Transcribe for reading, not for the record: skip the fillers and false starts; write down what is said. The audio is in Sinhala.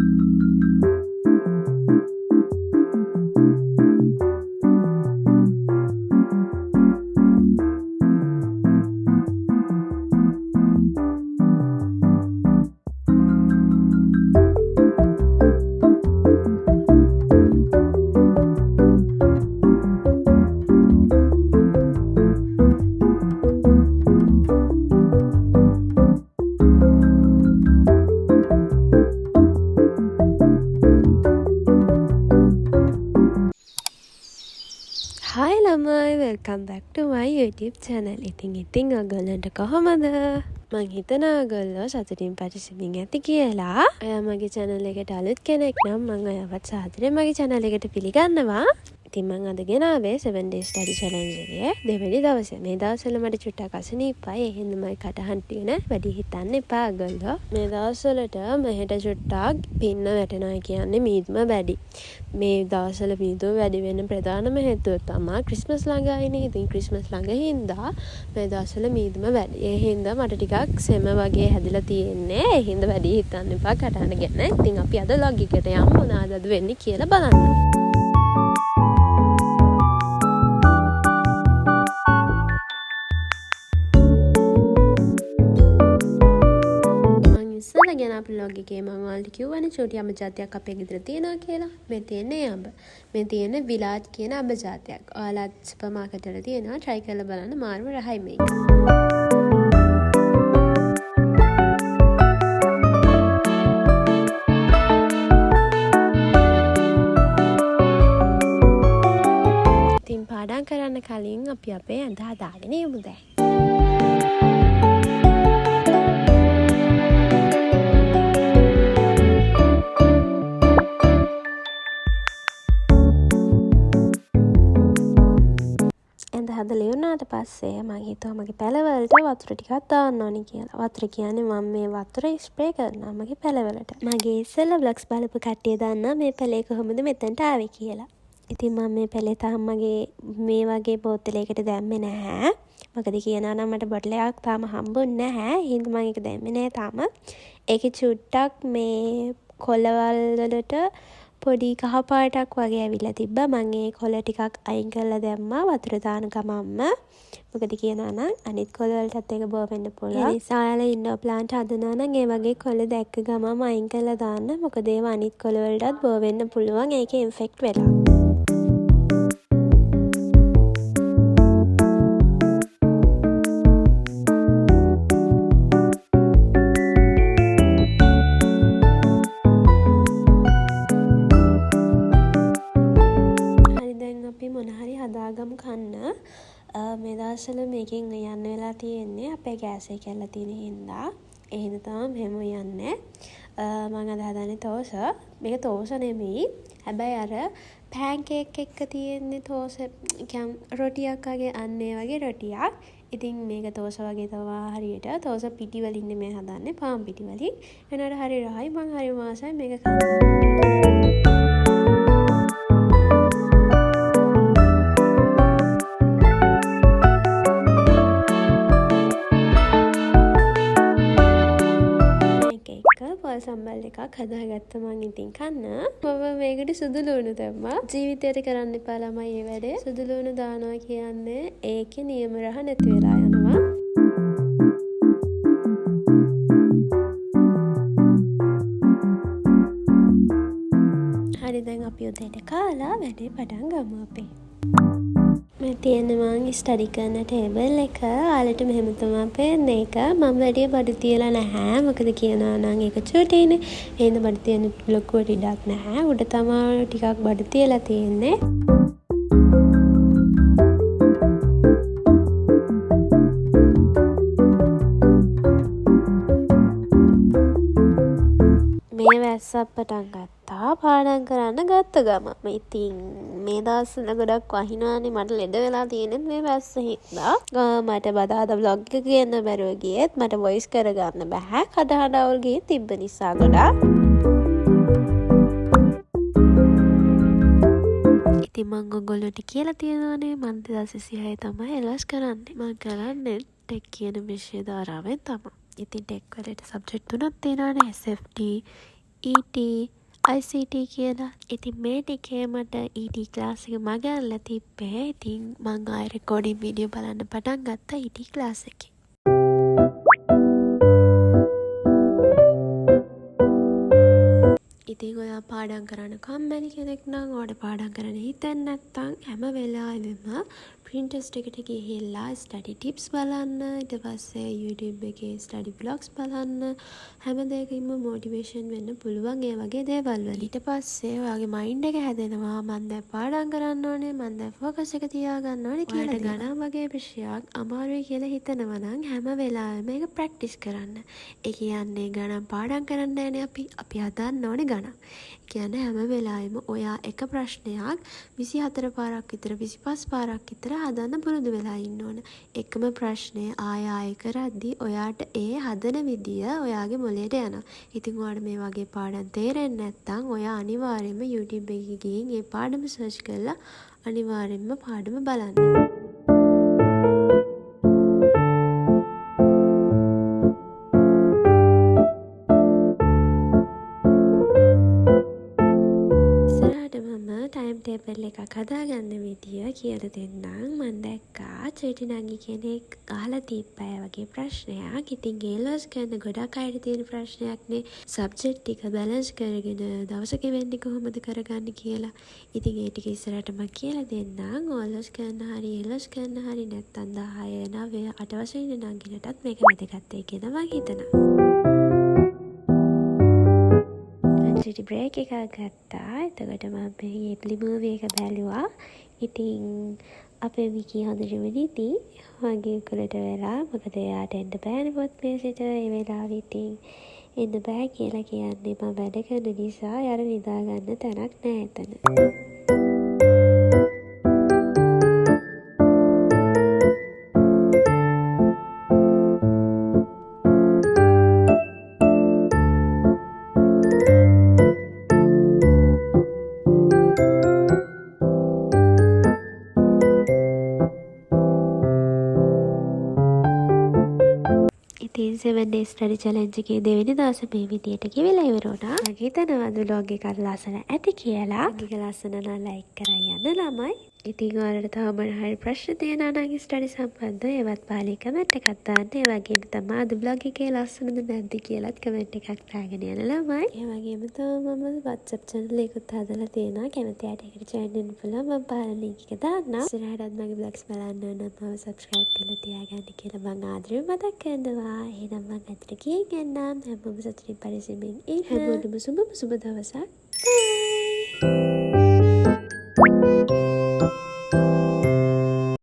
Hi ළමයි, welcome back to my YouTube channel. ඉතින් ඔයගොල්ලන්ට කොහොමද? මං හිතනවා ඔයගොල්ලෝ සතුටින් පරිස්සමින් ඇති කියලා. ඔයා මගේ channel එකට අලුත් කෙනෙක් නම් මං ඔයාවත් සාදරයෙන් මගේ channel එකට පිළිගන්නවා. ඉතින් මං අද ගෙනාවේ 7 days study challenge එකේ දෙවෙනි දවසේ. මේ දවස්වල මට චුට්ටක් අසනීපයි. ඒ හින්දා මම කටහඬ ටිකන වැඩි හිතන්න එපා ඔයගොල්ලෝ. මේ දවස්වලට මෙහෙට චුට්ටක් පින්න වැටෙනවා කියන්නේ මීදුම වැඩි. මේ දවස්වල මීදුම වැඩි වෙන්න ප්‍රධානම හේතුව තමයි ක්‍රිස්මස් ළඟයිනේ. ඉතින් ක්‍රිස්මස් ළඟ හින්දා මේ දවස්වල මීදුම වැඩි. ඒ හින්දා මට ටිකක් සෙම වගේ හැදිලා තියෙන්නේ. ඒ හින්දා වැඩි හිතන්න එපා කටහඬ ගැන. ඉතින් අපි අද log එකට යමු මොනවාද වෙන්නේ කියලා බලන්න. ගැන අප ලොග් එකේ මම ඔයාලට කිව්වනේ චූටි අඹ ජාතියක් අපේ ගෙදර තියෙනවා කියලා. මේ තියෙන්නේ අඹ. මේ තියෙන්නේ විලාට් කියන අඹ ජාතියක්. ඔයාලත් සුපර් මාකට් වල තියෙනවා. try කරලා බලන්න මාර්ම රහයි මේක. ඉතින් පාඩම් කරන්න කලින් අපි අපේ ඇඳ හදාගෙන යමු දැන්. හදලා ඉවරනාට පස්සේ මම හිතුවා මගේ පැලවලට වතුර ටිකක් දාන්න ඕනේ කියලා. වතුර කියන්නේ මම මේ වතුර ස්ප්‍රේ කරනවා මගේ පැලවලට. මගේ ඉස්සෙල්ලා vlogs බලපු කට්ටිය දන්නා මේ පැලේ කොහොමද මෙතනට ආවේ කියලා. ඉතින් මම මේ පැලේ තාම මගේ මේ වගේ බෝතලයකට දැම්මේ නැහැ. මොකද කියනවා නම් මට බොටල් එකක් තාම හම්බුන්නේ නැහැ. හින්දා මම ඒක දැම්මේ නැහැ තාම. ඒකේ චුට්ටක් මේ කොළවල් වලට පොඩි කහ පාටක් වගේ ඇවිල්ලා තිබ්බා. මම ඒ කොළ ටිකක් අයින් කරලා දැම්මා වතුර දාන ගමන්ම. මොකද කියනවා නම් අනිත් කොළ වලටත් ඒක බෝ වෙන්න පුළුවන්. ඒ නිසා ඔයාලා ඉන්ඩෝර් ප්ලාන්ට් හදනවා නම් ඒ වගේ කොළ දැක්ක ගමන්ම අයින් කරලා දාන්න. මොකද ඒවා අනිත් කොළ වලටත් බෝ වෙන්න පුළුවන්. ඒකේ ඉන්ෆෙක්ට් වෙලා. හදාගමු කන්න. මේ දවස්වල මේකෙන් යන්න වෙලා තියෙන්නේ අපේ ගෑස් එක කැල්ලා තියෙන හින්දා. ඒ හින්දා තමයි මෙහෙම යන්නේ. මම අද හදන්නේ තෝස. මේක තෝස නෙමෙයි. හැබැයි අර පෑන් කේක් එක්ක තියෙන්නේ තෝස කියන්නේ රොටියක් වගේ අන්න ඒ වගේ රොටියක්. ඉතින් මේක තෝස වගේ තමයි හරියට. තෝස පිටි වලින් නෙමෙයි හදන්නේ. පාන් පිටි වලින්. එනකොට හරි රහයි. මම හරි මාසයි මේක කන්න. සම්බල් එකක් හදාගත්ත මං ඉතින් කන්න. මම මේකට සුදු ලුණු දැම්මා. ජීවිතයට කරන්න එපා ළමයි මේ වැඩේ. සුදු ලුණු දානවා කියන්නේ ඒකේ නියම රහ නැති වෙලා යනවා. හරි දැන් අපි උදේට කාලා වැඩේ පටන් ගමු අපි. මේ තියෙන මං ස්ටඩි කරන ටේබල් එක ඔයාලට මෙහෙම තමයි පේන්නේ එක. මම වැඩි බඩු තියලා නැහැ. මොකද කියනවා නම් ඒක චූටිනේ. එහෙනම් බඩු තියන්න ලොකුවට ඉඩක් නැහැ. උඩ තමයි ටිකක් බඩු තියලා තියෙන්නේ. මේ වැස්සක් පටන් ගත්තා. පාඩම් කරන්න ගත්ත ගමන් ඉතින් මේ දවස්වල ගොඩක් වහිනානේ මට ලෙඩ වෙලා තියෙන්නේ මේ වැස්ස හින්දා. මට බදාදා vlog එක කියන්න බැරුව ගියෙත් මට voice කරගන්න බෑ. කඩහඬ අවුල් ගියේ තිබ්බ නිසා ගොඩක්. ඉතින් මම ඔයගොල්ලන්ට කියලා තියෙනවානේ මම 2026 තමයි එලස් කරන්නේ. මම කරන්නේ ටෙක් කියන විෂය ධාරාවෙන් තමයි. ඉතින් ටෙක් වලට සබ්ජෙක්ට් තුනක් තියෙනවානේ. SFT ET ICT කියලා. ඉතින් මේ ටිකේ මට ET ක්ලාස් එක මගහැරලා තිබ්බේ. ඉතින් මං ආයෙ රෙකෝඩින් වීඩියෝ බලන්න පටන් ගත්තා ET ක්ලාස් එකේ. ඉතින් ඔයා පාඩම් කරන්න කම්මැලි කෙනෙක් නම් ඔයාට පාඩම් කරන්න හිතෙන්නේ නැත්නම් හැම වෙලාවෙම Pinterest එකට ගිහිල්ලා ස්ටඩි ටිප්ස් බලන්න, ඊට පස්සේ YouTube එකේ ස්ටඩි බ්ලොග්ස් බලන්න, හැම දෙයකින්ම මොටිවේෂන් වෙන්න පුළුවන් ඒ වගේ දේවල් වල. ඊට පස්සේ ඔයාගේ මයින්ඩ් එක හැදෙනවා මම දැන් පාඩම් කරන්න ඕනේ, මම දැන් ෆෝකස් එක තියාගන්න ඕනේ කියලා. ගණන් වගේ විෂයක් අමාරුයි කියලා හිතනවා නම් හැම වෙලාවෙම මේක ප්‍රැක්ටිස් කරන්න. ඒ කියන්නේ ගණන් පාඩම් කරන්න යන්නේ අපි හදන්න ඕනේ ගණන්. කියන්නේ හැම වෙලාවෙම ඔයා එක ප්‍රශ්නයක් 24 පාරක් විතර 25 පාරක් විතර හදන්න පුරුදු වෙලා ඉන්න ඕන. එකම ප්‍රශ්නය ආය කරද්දී ඔයාට ඒ හදන විදිය ඔයාගේ මොළයට යනවා. ඉතින් ඔයාට මේ වගේ පාඩම් තේරෙන්නේ නැත්නම් ඔයා අනිවාර්යයෙන්ම YouTube එකේ ගිහින් ඒ පාඩම සර්ච් කරලා අනිවාර්යයෙන්ම පාඩම බලන්න. ටයිම් ටේබල් එකක් හදාගන්න විදිය කියලා දෙන්නම්. මම දැක්කා චේටි නංගි කෙනෙක් අහලා තිබ්බා වගේ ප්‍රශ්නයක්. ඉතින් ඒලස් ගන්න ගොඩක් අයට තියෙන ප්‍රශ්නයක්නේ. සබ්ජෙක්ට් ටික බැලන්ස් කරගෙන දවසක වෙන්නේ කොහොමද කරගන්නේ කියලා. ඉතින් ඒ ටික ඉස්සරහට මම කියලා දෙන්නම්. ඕලස් ගන්න හරි ඒලස් ගන්න හරි නැත්තම් 10 9 8 වශයෙන් නංගිනටත් මේක වැදගත් වෙයි කියලා මම හිතනවා. චිටි බ්‍රේක් එකක් ගත්තා. එතකොට මම මේ එප්ලි මූවි එක බැලුවා. ඉතින් අපේ විකි හොඳටම නිදි. මගේ උකුලට වෙලා මොකද එයාට එන්න බෑනේ පොත් මේසෙට ඒ වෙලාවෙ. ඉතින් එන්න බෑ කියලා කියන්නේ මම වැඩ කරන නිසා යාර නිදා ගන්න තැනක් නෑ එතන. ඉතින් 7 days study challenge එකේ දෙවෙනි දවසේ මේ විදියට කිවිලා ඉවර වුණා. මම හිතනවා vlog එක ලස්සන ඇති කියලා. මේක ලස්සන නම් like කරන් යන්න ළමයි. ඉතින් ඔයාලට තව මොන හරි ප්‍රශ්න තියෙනවා නම් study සම්බන්ධව ඒවත් පහලින් කමෙන්ට් එකක් දාන්න. ඒ වගේම තමයි අද vlog එකේ ලස්සනද නැද්ද කියලාත් කමෙන්ට් එකක් දාගෙන යන්න ළමයි. ඒ වගේම තමයි මම WhatsApp channel එකත් හදලා තියෙනවා. කැමති අයට ඒකට join වෙන්න පුළුවන්. මම පහල link එක දාන්නම්. ඉස්සරහටත් මගේ vlogs බලන්න ඕන නම් මම subscribe කරලා තියාගන්න කියලා මම ආදරෙන් මතක් කරනවා. එහෙනම් මම අදට ගිහින් එන්නම්. හැමෝම සතුටින් පරිස්සමින් ඉන්න. හැමෝටම සුබ දවසක්. Bye.